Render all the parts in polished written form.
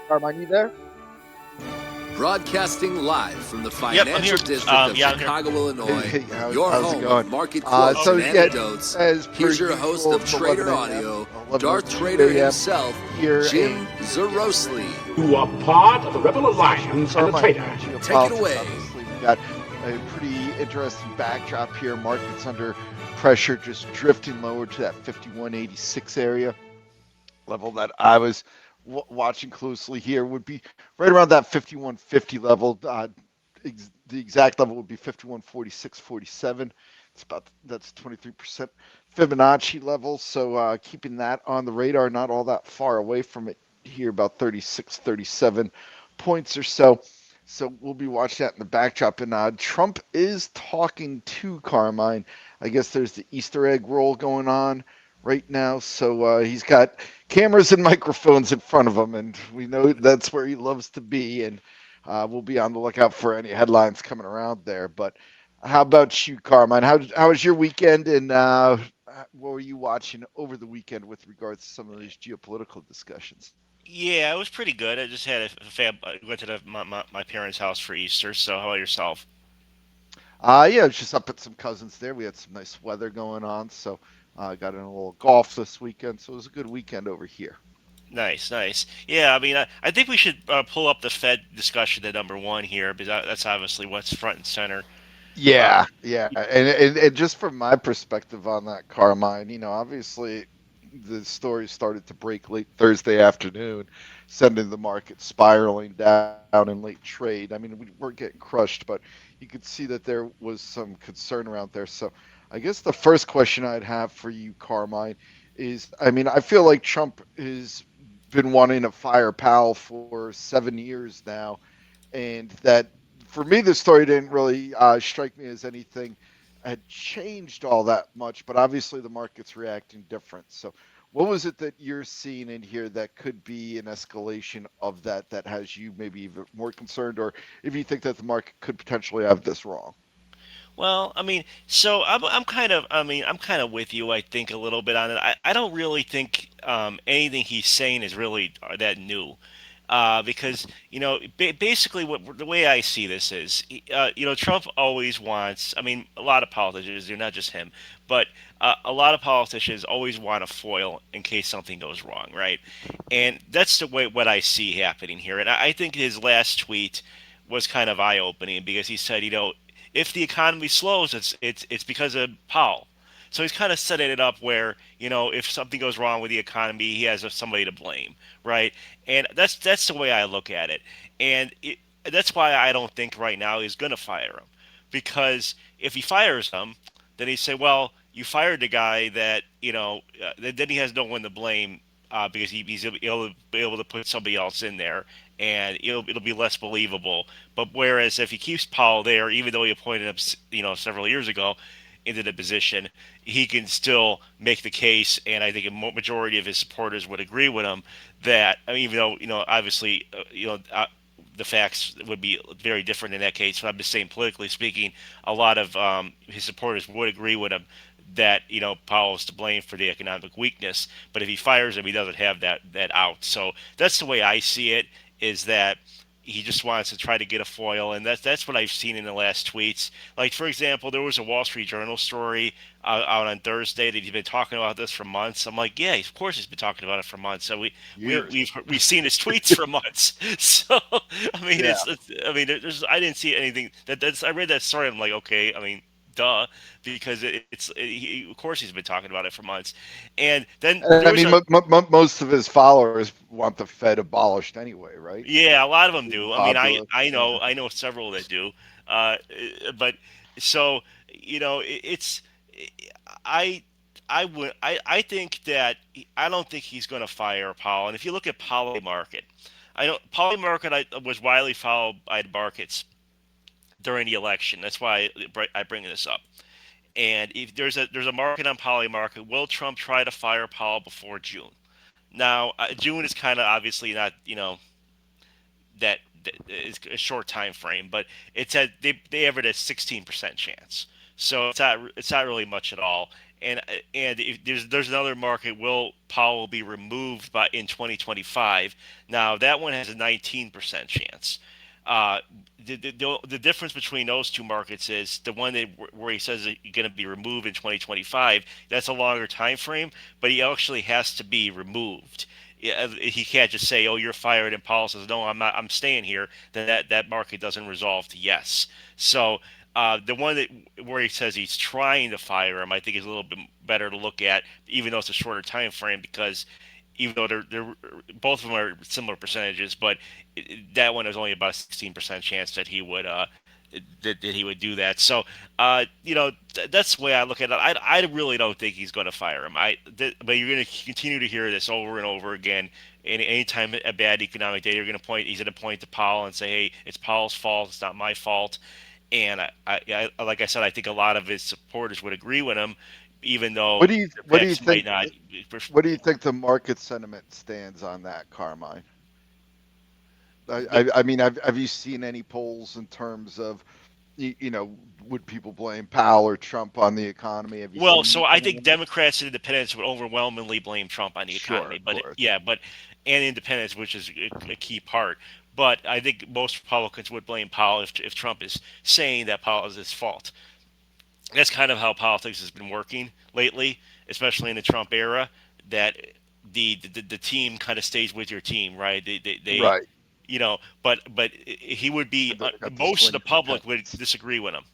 Carmine, you there? Broadcasting live from the Yep, I'm financial here. district of Yeah, I'm here. Chicago, Illinois, Hey, your how's it home going? of market quotes So and yeah, anecdotes. as per Here's your host usual, of it's Trader 11 a.m., Audio, 11:02 Darth Trader a.m. himself, here, Jim and Zarosli. You are part of the Rebel Alliance and a Carmine, traitor. Take it away. Obviously, we've got a pretty interesting backdrop here. Markets under pressure, just drifting lower to that 51.86 area level that I was watching closely here would be right around that 51.50 level. The exact level would be 51.46.47. That's 23% Fibonacci level. So keeping that on the radar, not all that far away from it here, about 36, 37 points or so. So we'll be watching that in the backdrop. And Trump is talking to Carmine. I guess there's the Easter egg roll going on right now. So he's got cameras and microphones in front of him, and we know that's where he loves to be. And we'll be on the lookout for any headlines coming around there. But how about you, Carmine? How was your weekend, and what were you watching over the weekend with regards to some of these geopolitical discussions? Yeah, it was pretty good. I just had I went to my parents' house for Easter. So how about yourself? Yeah, I was just up at some cousins there. We had some nice weather going on, so got in a little golf this weekend. So it was a good weekend over here. Nice, nice. Yeah, I mean, I think we should pull up the Fed discussion at number one here because that's obviously what's front and center. Uh, Yeah, and just from my perspective on that, Carmine, obviously the story started to break late Thursday afternoon, sending the market spiraling down in late trade. I mean, we weren't getting crushed, but you could see that there was some concern around there. So I guess the first question I'd have for you, Carmine, is, I mean, I feel like Trump has been wanting to fire Powell for 7 years now, and that for me, the story didn't really strike me as anything had changed all that much, but obviously the market's reacting different. So, what was it that you're seeing in here that could be an escalation of that has you maybe even more concerned, or if you think that the market could potentially have this wrong? well, I mean, so I'm kind of, I mean, I'm kind of with you. I think a little bit on it. I don't really think anything he's saying is really that new. Because basically, what the way I see this is, Trump always wants. I mean, a lot of politicians, they're not just him, but a lot of politicians always want a foil in case something goes wrong, right? And that's the way what I see happening here. And I think his last tweet was kind of eye-opening because he said, if the economy slows, it's because of Powell. So he's kind of setting it up where, if something goes wrong with the economy, he has somebody to blame, right? And that's the way I look at it. And that's why I don't think right now he's going to fire him. Because if he fires him, then he say, well, you fired the guy that, then he has no one to blame because he'll be able to put somebody else in there and it'll be less believable. But whereas if he keeps Powell there, even though he appointed him, several years ago into the position, he can still make the case, and I think a majority of his supporters would agree with him that, I mean, even though obviously the facts would be very different in that case. But I'm just saying, politically speaking, a lot of his supporters would agree with him that Powell is to blame for the economic weakness. But if he fires him, he doesn't have that out. So that's the way I see it. Is that he just wants to try to get a foil, and that's what I've seen in the last tweets. Like, for example, there was a Wall Street Journal story out on Thursday that he's been talking about this for months. I'm like, yeah, of course he's been talking about it for months. So Years. we've seen his tweets for months. So I mean, Yeah. I mean, I didn't see anything that's I read that story. I'm like, okay, I mean, duh, because of course he's been talking about it for months. And then And there I was mean, a most of his followers want the Fed abolished anyway, right? Yeah, a lot of them Pretty do. I mean, popular. Yeah. I know several that do. Uh, but so it's I I think that I don't think he's going to fire Powell. And if you look at Poly Market, I know Poly Market was widely followed by the markets during the election. That's why I bring this up. And if there's a market on Poly Market, will Trump try to fire Powell before June? Now, June is kind of obviously not that is a short time frame, but it's at they have it at 16% chance. So it's not really much at all. and if there's another market. Will Powell will be removed by in 2025? Now that one has a 19% chance. Uh, the difference between those two markets is the one that where he says he's going to be removed in 2025. That's a longer time frame, but he actually has to be removed. Yeah, he can't just say, "Oh, you're fired," and Powell says, "No, I'm not. I'm staying here." Then that market doesn't resolve to yes. So the one that where he says he's trying to fire him, I think is a little bit better to look at, even though it's a shorter time frame, because even though they're both of them are similar percentages, but that one is only about a 16% chance that he would that he would do that. So that's the way I look at it. I really don't think he's going to fire him. But you're going to continue to hear this over and over again. Anytime a bad economic data, he's going to point to Powell and say, "Hey, it's Powell's fault. It's not my fault." And like I said, I think a lot of his supporters would agree with him, even though the what do you facts might think? not. What do you think the market sentiment stands on that, Carmine? I mean, have you seen any polls in terms of, would people blame Powell or Trump on the economy? Have you Well, seen so I any think of that? Democrats and independents would overwhelmingly blame Trump on the Sure, economy, of but course. yeah, and independents, which is a key part. But I think most Republicans would blame Powell if Trump is saying that Powell is his fault. That's kind of how politics has been working lately, especially in the Trump era. That the team kind of stays with your team, right? They Right. but he would be They've got the most of the swing public would independents. disagree with him.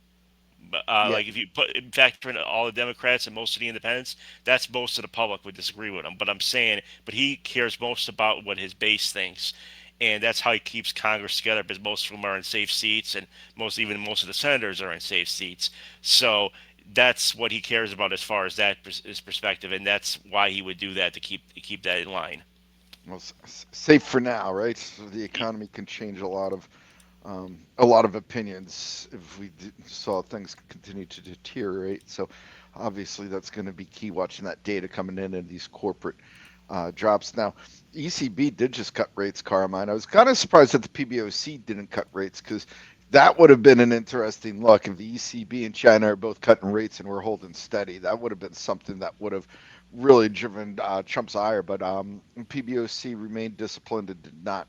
Yeah. Like if you factor in all the Democrats and most of the independents, that's most of the public would disagree with him. But I'm saying, but he cares most about what his base thinks, and that's how he keeps Congress together. Because most of them are in safe seats, and most of the senators are in safe seats. So that's what he cares about as far as that is perspective, and that's why he would do that to keep that in line. Well, safe for now, right? So the economy can change a lot of opinions if we saw things continue to deteriorate. So obviously that's going to be key watching that data coming in and these corporate drops. Now, ECB did just cut rates, Carmine. I was kind of surprised that the PBOC didn't cut rates because that would have been an interesting look if the ECB and China are both cutting rates and we're holding steady. That would have been something that would have really driven Trump's ire. But PBOC remained disciplined and did not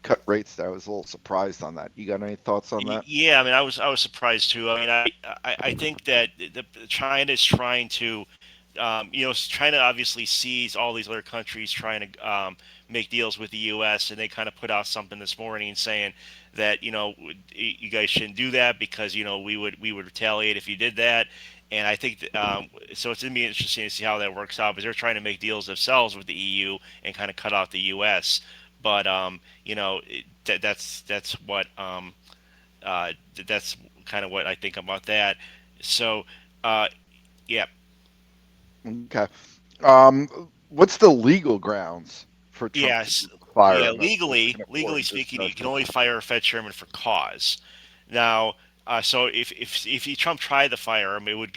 cut rates there. I was a little surprised on that. You got any thoughts on that? Yeah, I mean, I was surprised too. I mean, I think that China's trying to, China obviously sees all these other countries trying to make deals with the U.S. and they kind of put out something this morning saying that you guys shouldn't do that because we would retaliate if you did that. And I think so. It's gonna be interesting to see how that works out because they're trying to make deals themselves with the EU and kind of cut out the U.S. But that's what uh, that's kind of what I think about that. So, uh, yeah, Okay. What's the legal grounds for Trump to yes, be able to fire yeah. him? That's like Legally, an legally important speaking, you can discussion. only fire a Fed chairman for cause. Now, so Trump tried to fire him, it would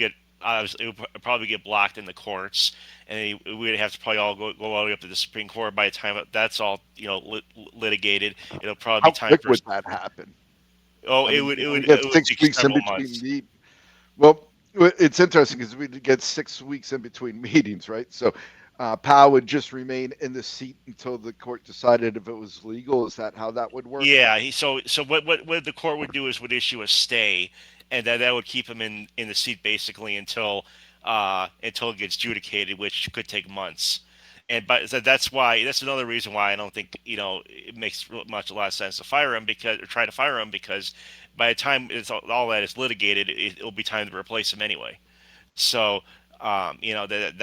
probably get blocked in the courts, and we would have to probably all go all the way up to the Supreme Court. By the time that's all litigated, it'll probably be How time quick for. would that happen? Oh, I mean, we it get would six take weeks in several between months. meet. Well, it's interesting because we get 6 weeks in between meetings, right? So Powell would just remain in the seat until the court decided if it was legal. Is that how that would work? Yeah, so what the court would do is would issue a stay, and that would keep him in the seat basically until it gets adjudicated, which could take months. And but so that's another reason why I don't think it makes much a lot of sense to fire him because or try to fire him because by the time all that is litigated, it'll be time to replace him anyway. So that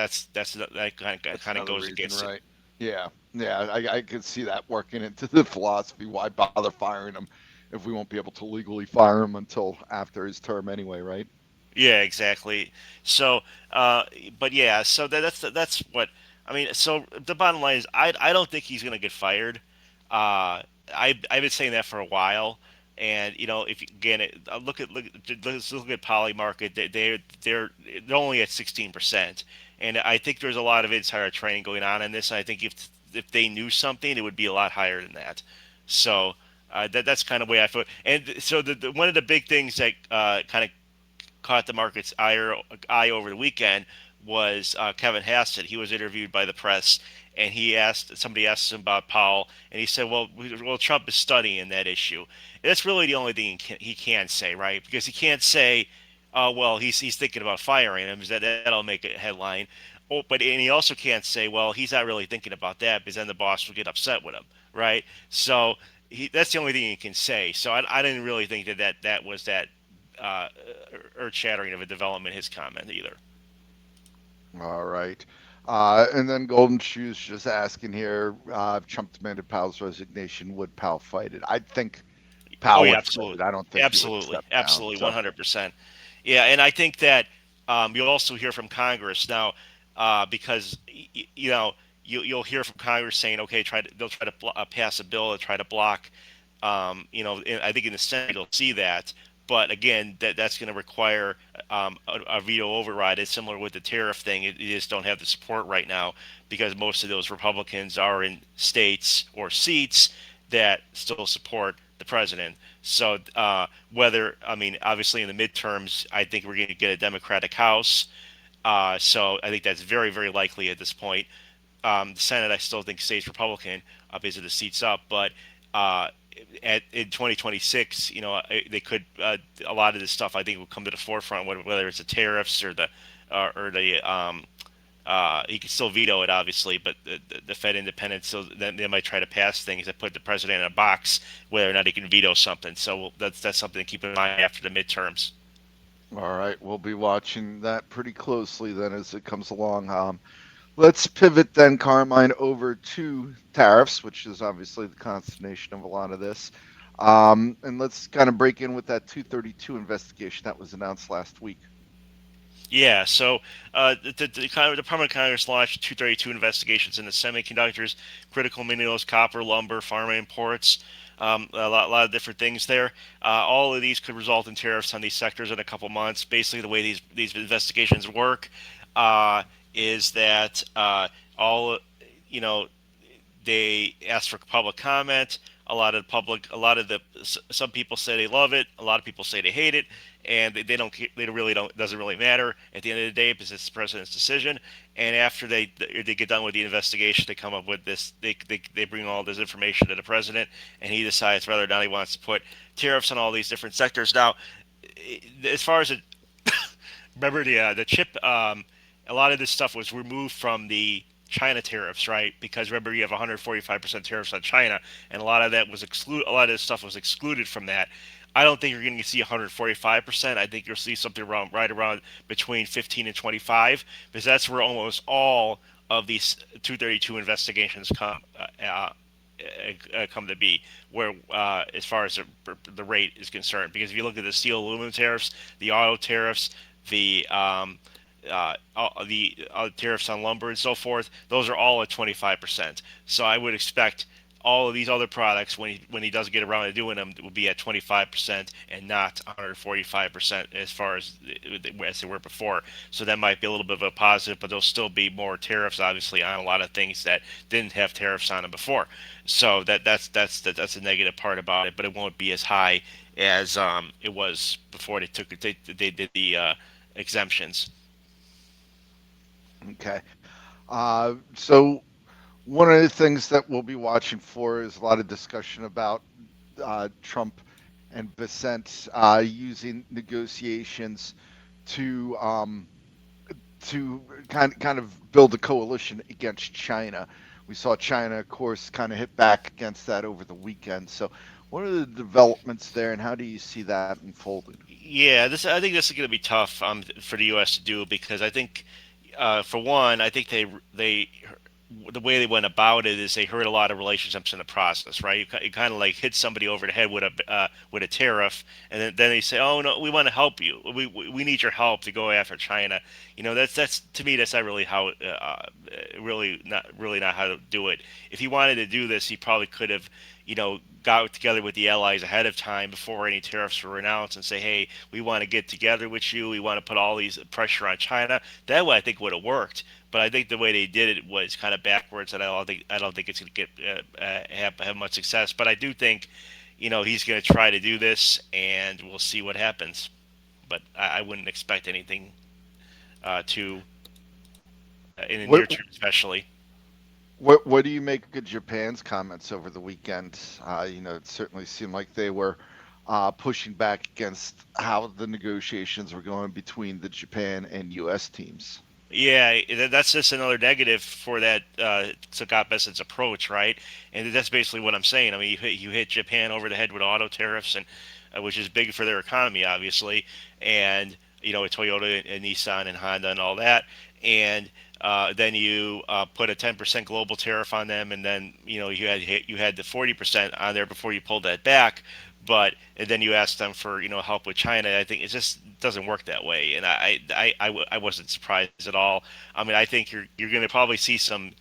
That's kind of another goes reason, against it. right? Yeah, yeah, I could see that working into the philosophy. Why bother firing him if we won't be able to legally fire him until after his term anyway, right? Yeah, exactly. So, uh, but yeah, so that's what I mean. So the bottom line is, I don't think he's gonna get fired. I've been saying that for a while, and if again, let's look at Polymarket. They're only at 16%, and I think there's a lot of insider trading going on in this. I think if they knew something, it would be a lot higher than that. So. That's kind of the way I feel, and so one of the big things that kind of caught the market's eye over the weekend was Kevin Hassett. He was interviewed by the press, and somebody asked him about Powell, and he said, "Well, Trump is studying that issue." And that's really the only thing he can say, right? Because he can't say, "Oh, well, he's thinking about firing him," because that'll make a headline. Oh, and he also can't say, "Well, he's not really thinking about that," because then the boss will get upset with him, right? So that's the only thing he can say. So I didn't really think that was that uh, earth shattering of a development. His comment either. All right. And then Golden Shoes just asking here, if Trump demanded Powell's resignation, would Powell fight it? I think Oh Powell yeah, would fight it. absolutely, I don't think he would absolutely, step down. absolutely, So, 100%. Yeah, and I think that you'll also hear from Congress now, because you'll hear from Congress saying, okay, they'll try to pass a bill to try to block. I think in the Senate you'll see that, but again, that's going to require a veto override. It's similar with the tariff thing. You just don't have the support right now because most of those Republicans are in states or seats that still support the president. So I mean, obviously in the midterms, I think we're going to get a Democratic House. So I think that's very, very likely at this point. The Senate, I still think stays Republican because of the seats up, but uh, in 2026, they could a lot of this stuff I think will come to the forefront, whether it's the tariffs or the he can still veto it, obviously, but the Fed independent, so then they might try to pass things that put the president in a box, whether or not he can veto something. So that's something to keep in mind after the midterms. all right, we'll be watching that pretty closely then as it comes along. Let's pivot then, Carmine, over to tariffs, which is obviously the consternation of a lot of this. And let's kind of break in with that 232 investigation that was announced last week. Yeah, so Department of Congress launched 232 investigations into semiconductors, critical minerals, copper, lumber, pharma imports, a lot of different things there. All of these could result in tariffs on these sectors in a couple months. Basically, the way these investigations work uh, is that all you know they ask for public comment. A lot of the some people say they love it. A lot of people say they hate it, and they don't. They really don't. It doesn't really matter at the end of the day because it's the president's decision. And after they get done with the investigation, they come up with this. They bring all this information to the president, and he decides whether or not he wants to put tariffs on all these different sectors. Now, as far as it, remember the chip. A lot of this stuff was removed from the China tariffs, right? Because remember, you have 145% tariffs on China, and a lot of that was excluded. A lot of this stuff was excluded from that. I don't think you're going to see 145%. I think you'll see something right around between 15 and 25, because that's where almost all of these 232 investigations come to be, where as far as the rate is concerned. Because if you look at the steel aluminum tariffs, the auto tariffs, the tariffs on lumber and so forth, those are all at 25%. So I would expect all of these other products, when he does get around to doing them, will be at 25% and not 145% as far as they were before. So that might be a little bit of a positive, but there'll still be more tariffs, obviously, on a lot of things that didn't have tariffs on them before. So that's a negative part about it, but it won't be as high as it was before they did the exemptions. Okay. So one of the things that we'll be watching for is a lot of discussion about Trump and Bessent using negotiations to kind of build a coalition against China. We saw China, of course, kind of hit back against that over the weekend. So, what are the developments there, and how do you see that unfolding? Yeah, this I think this is going to be tough for the U.S. to do because I think, for one, I think they the way they went about it is they hurt a lot of relationships in the process, right? You kind of like hit somebody over the head with a tariff, and then they say, "Oh no, we want to help you. We need your help to go after China." That's to me that's not really how really not how to do it. If he wanted to do this, he probably could have got together with the allies ahead of time before any tariffs were announced and say, "Hey, we want to get together with you. We want to put all these pressure on China." That way, I think would have worked. But I think the way they did it was kind of backwards, and I don't think it's going to get have much success. But I do think, he's going to try to do this, and we'll see what happens. But I wouldn't expect anything too in the near What term, especially. what do you make of Japan's comments over the weekend? It certainly seemed like they were pushing back against how the negotiations were going between the Japan and U.S. teams. Yeah, that's just another negative for that Scott Bessett's approach, right? And that's basically what I'm saying. I mean, you hit Japan over the head with auto tariffs, and which is big for their economy, obviously, and with Toyota and Nissan and Honda and all that, and then you put a 10% global tariff on them, and then you had the 40% on there before you pulled that back, but and then you ask them for help with China. I think it just doesn't work that way, and I wasn't surprised at all. I mean, I think you're going to probably see some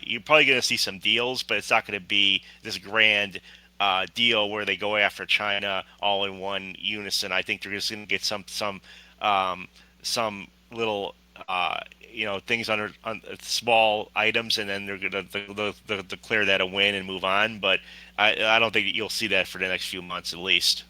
you're probably going to see some deals, but it's not going to be this grand deal where they go after China all in one unison. I think they're just going to get um, some little things under on small items, and then they're going to declare that a win and move on. But I don't think you'll see that for the next few months at least.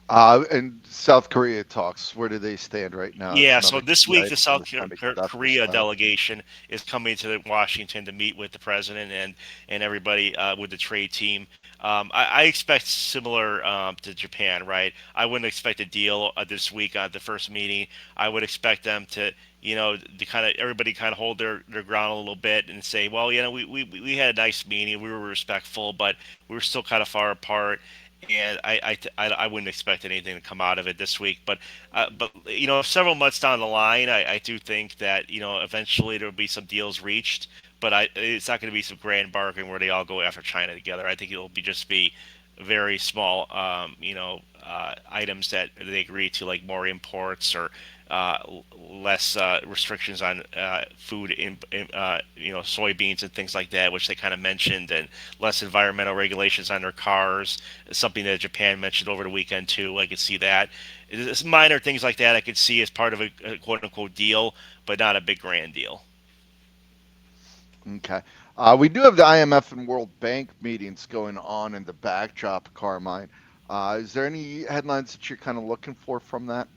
And South Korea talks, where do they stand right now? It's Yeah, so another this key week the item on South the semiconductor Korea side. delegation is coming to Washington to meet with the president and everybody with the trade team. I expect similar to Japan, right? I wouldn't expect a deal this week at the first meeting. I would expect them to kind of everybody kind of hold their ground a little bit and say, well, we had a nice meeting, we were respectful, but we were still kind of far apart. And I wouldn't expect anything to come out of it this week, but several months down the line, I do think that eventually there will be some deals reached, but it's not going to be some grand bargain where they all go after China together. I think it'll just be very small, items that they agree to, like more imports or uh, less restrictions on food soybeans and things like that, which they kind of mentioned, and less environmental regulations on their cars. Something that Japan mentioned over the weekend too. I could see that. It's minor things like that I could see as part of a quote unquote deal, but not a big grand deal. Okay. We do have the IMF and World Bank meetings going on in the backdrop, Carmine. Is there any headlines that you're kind of looking for from that?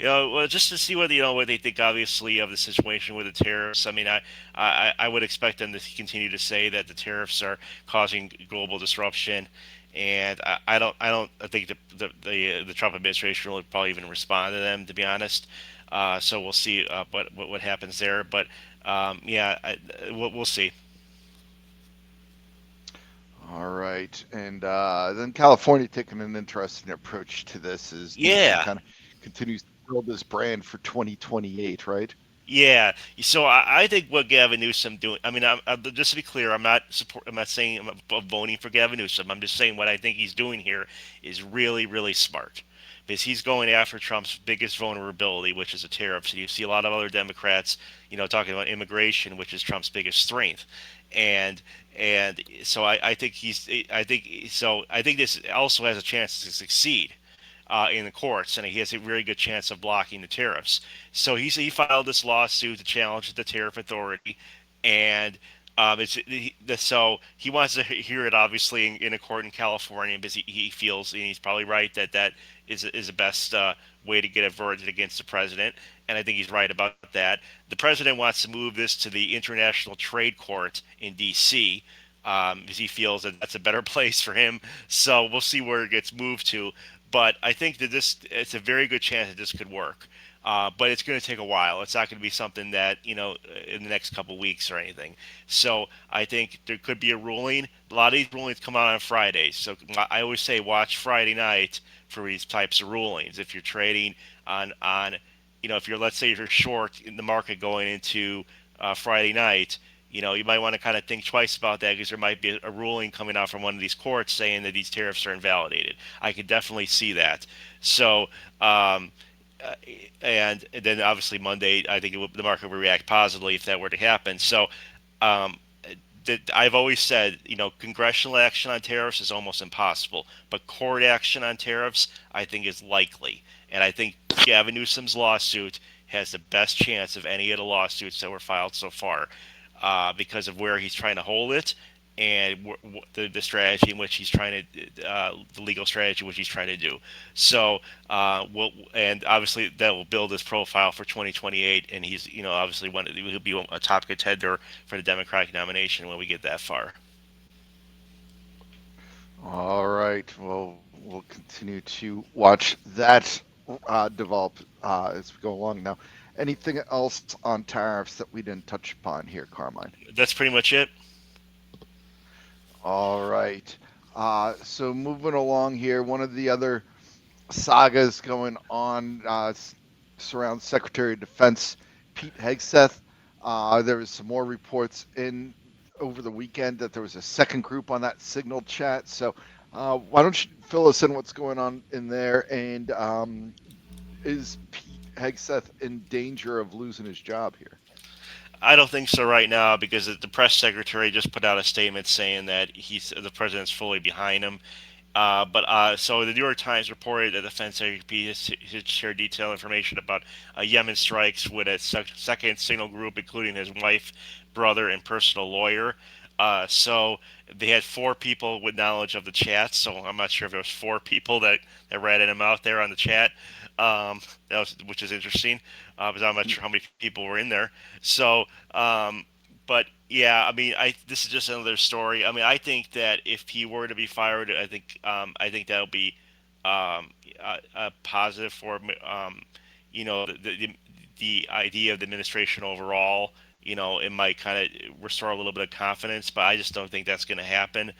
Well, just to see what they think, obviously, of the situation with the tariffs. I mean, I would expect them to continue to say that the tariffs are causing global disruption, and I think the Trump administration will probably even respond to them, to be honest. So we'll see what happens there, but yeah, we'll see. All right. And then California taking an interesting approach to this as Newsom Yeah, kind of continues to build his brand for 2028, right? yeah. So I think what Gavin Newsom doing. I mean, just to be clear, I'm not support. I'm not saying I'm voting for Gavin Newsom. I'm just saying what I think he's doing here is really, really smart, because he's going after Trump's biggest vulnerability, which is the tariffs. And you see a lot of other Democrats, talking about immigration, which is Trump's biggest strength, and so I think I think so. I think this also has a chance to succeed in the courts, and he has a very good chance of blocking the tariffs. So he filed this lawsuit to challenge the tariff authority, and so he wants to hear it obviously in a court in California, because he feels, and he's probably right, that is the best way to get a verdict against the president, and I think he's right about that. The president wants to move this to the International Trade Court in D.C. Because he feels that that's a better place for him. So we'll see where it gets moved to. But I think that it's a very good chance that this could work. But it's going to take a while. It's not going to be something that, in the next couple of weeks or anything. So I think there could be a ruling. A lot of these rulings come out on Fridays. So I always say watch Friday night for these types of rulings. If you're trading on if you're, let's say, if you're short in the market going into Friday night, you might want to kind of think twice about that, because there might be a ruling coming out from one of these courts saying that these tariffs are invalidated. I could definitely see that. So, uh, and then obviously Monday, I think the market would react positively if that were to happen. So, um, I've always said, congressional action on tariffs is almost impossible, but court action on tariffs, I think, is likely. And I think Gavin Newsom's lawsuit has the best chance of any of the lawsuits that were filed so far, because of where he's trying to hold it, and the strategy in which he's trying to, the legal strategy which he's trying to do. So, and obviously that will build his profile for 2028, and he's, obviously he'll be a top contender for the Democratic nomination when we get that far. All right. Well, we'll continue to watch that develop as we go along. Now, anything else on tariffs that we didn't touch upon here, Carmine? That's pretty much it. All right. So moving along here, one of the other sagas going on surrounds Secretary of Defense Pete Hegseth. There was some more reports in over the weekend that there was a second group on that Signal chat. So why don't you fill us in what's going on in there? And is Pete Hegseth in danger of losing his job here? I don't think so right now because the press secretary just put out a statement saying that the president's fully behind him. So the New York Times reported that the defense secretary has shared detailed information about Yemen strikes with a second signal group, including his wife, brother, and personal lawyer. So they had four people with knowledge of the chat. So I'm not sure if there was four people that ratted him out there on the chat, which is interesting. But I'm not sure how many people were in there. So, but yeah, I mean, this is just another story. I mean, I think that if he were to be fired, I think that'll be a positive for the idea of the administration overall. It might kind of restore a little bit of confidence, but I just don't think that's going to happen.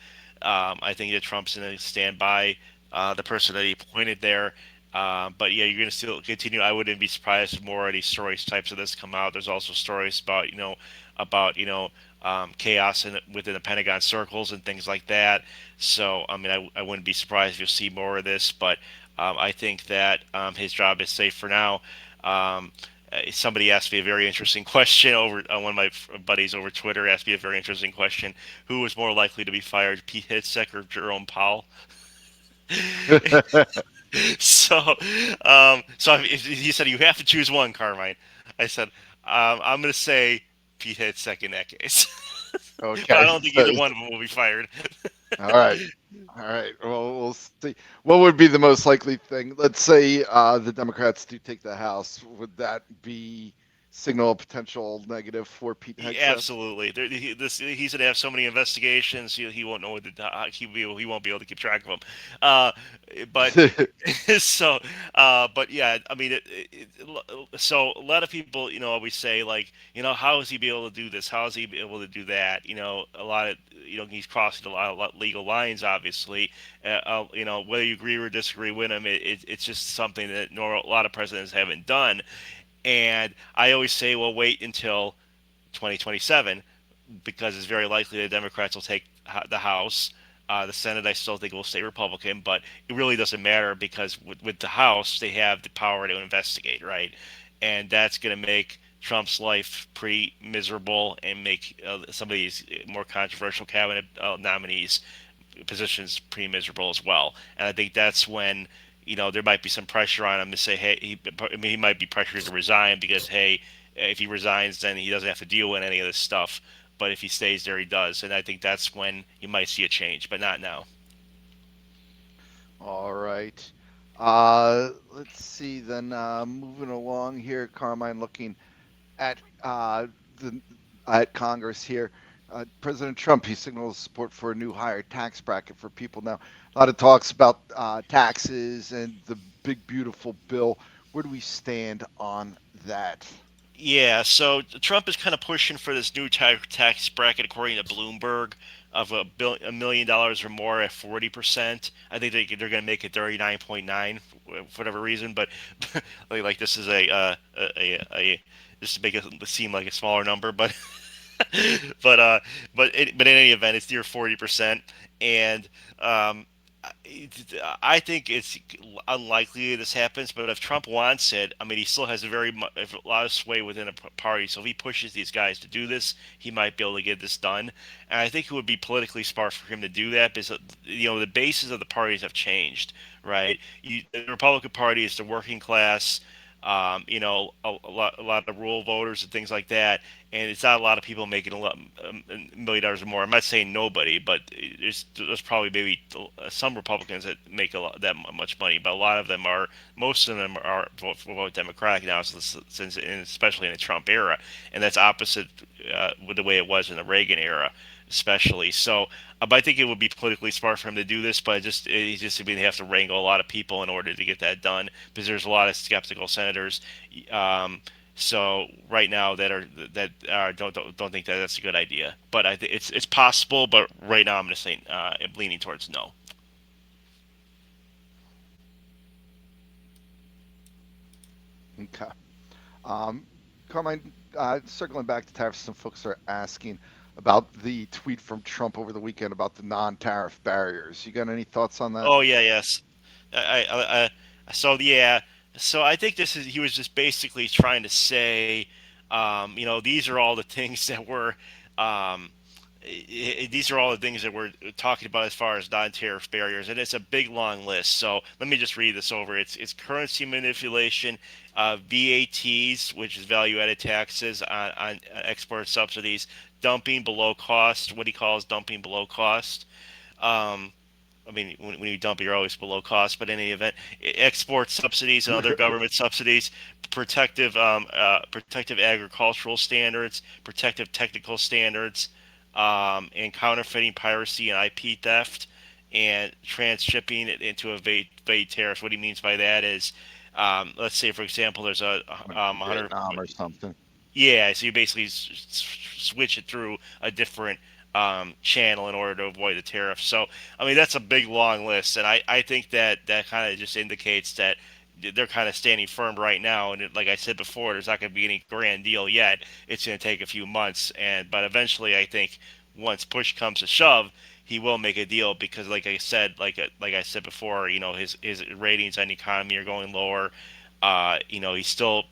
I think that Trump's going to stand by the person that he appointed there. But yeah, you're going to still continue. I wouldn't be surprised if more of these stories types of this come out. There's also stories about chaos within the Pentagon circles and things like that. So I mean, I wouldn't be surprised if you'll see more of this. But I think that his job is safe for now. Somebody asked me a very interesting question over one of my buddies over Twitter asked me a very interesting question: who was more likely to be fired, Pete Hegseth or Jerome Powell? He said you have to choose one, Carmine. I said I'm going to say Pete Hegseth in that case, but I Okay. don't think either one of them will be fired. All right. All right. Well, we'll see. What would be the most likely thing? Let's say the Democrats do take the House. Would that be signal a potential negative for Pete Hegseth? Absolutely. He's going to have so many investigations. He won't know he won't be able to keep track of them. Uh, but so, but yeah, I mean, so a lot of people, always say like, how is he be able to do this? How is he be able to do that? A lot of, he's crossing a lot of legal lines, obviously. Whether you agree or disagree with him, it's just something that a lot of presidents haven't done. And I always say, well, wait until 2027 because it's very likely the Democrats will take the House. The Senate, I still think will stay Republican, but it really doesn't matter because with the House, they have the power to investigate, right? And that's going to make Trump's life pretty miserable and make some of these more controversial cabinet nominees positions pretty miserable as well. And I think that's when there might be some pressure on him to say, hey, he might be pressured to resign because, hey, if he resigns, then he doesn't have to deal with any of this stuff. But if he stays there, he does. And I think that's when you might see a change, but not now. All right. Let's see then. Moving along here, Carmine, looking at the at Congress here. President Trump, he signals support for a new higher tax bracket for people. Now, a lot of talks about taxes and the big beautiful bill. Where do we stand on that? Yeah, so Trump is kind of pushing for this new tax bracket, according to Bloomberg, of $1 million or more at 40%. I think they're going to make it 39.9 for whatever reason, but like this is a just to make it seem like a smaller number, but but but in any event, it's near 40%, and um, I think it's unlikely this happens. But if Trump wants it, I mean, he still has a lot of sway within a party. So if he pushes these guys to do this, he might be able to get this done. And I think it would be politically smart for him to do that because the bases of the parties have changed, right? The Republican Party is the working class. a lot of rural voters and things like that. And it's not a lot of people making $1 million or more. I'm not saying nobody, but there's probably maybe some Republicans that make that much money, but a lot of them are, most of them are vote Democratic now, since and especially in the Trump era, and that's opposite with the way it was in the Reagan era, especially. So, but I think it would be politically smart for him to do this, but he's just going to have to wrangle a lot of people in order to get that done, because there's a lot of skeptical senators. Um, so right now don't think that that's a good idea. But I think it's possible. But right now I'm going to say I'm leaning towards no. Okay. Um, Carmine, circling back to tariffs, some folks are asking about the tweet from Trump over the weekend about the non-tariff barriers. You got any thoughts on that? Oh yeah, yes. So yeah. So I think this is he was just basically trying to say, these are all the things that we're, um, these are all the things that we're talking about as far as non-tariff barriers, and it's a big long list. So let me just read this over. It's currency manipulation, VATs, which is value-added taxes on export subsidies, dumping below cost, what he calls dumping below cost. Um, I mean, when you dump, you're always below cost. But in any event, export subsidies and other government subsidies, protective agricultural standards, protective technical standards, and counterfeiting, piracy, and IP theft, and transshipping it into evade tariffs. What he means by that is, let's say, for example, there's a Went to 100. Vietnam or something. Yeah, so you basically switch it through a different channel in order to avoid the tariff. So, I mean, that's a big long list, and I think that kind of just indicates that they're kind of standing firm right now. And like I said before, there's not going to be any grand deal yet. It's going to take a few months, but eventually, I think once push comes to shove, he will make a deal because, like I said before, his ratings on the economy are going lower. He still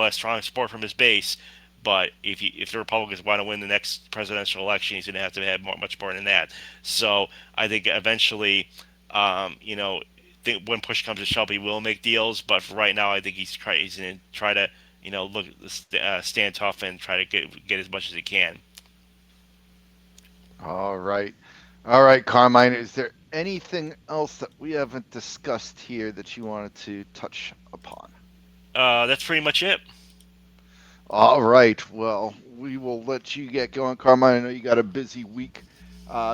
has strong support from his base, but if the Republicans want to win the next presidential election, he's going to have much more than that. So I think eventually, when push comes to shove, he will make deals. But for right now, I think he's going to try to stand tough and try to get as much as he can. All right. All right, Carmine, is there anything else that we haven't discussed here that you wanted to touch upon? That's pretty much it. All right. Well, we will let you get going, Carmine. I know you got a busy week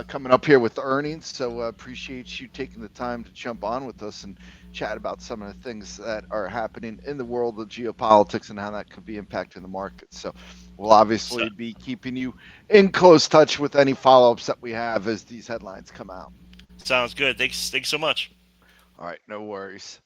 coming up here with earnings, so appreciate you taking the time to jump on with us and chat about some of the things that are happening in the world of geopolitics and how that could be impacting the market. So we'll So, obviously be keeping you in close touch with any follow-ups that we have as these headlines come out. sounds good. Thanks so much. All right, no worries.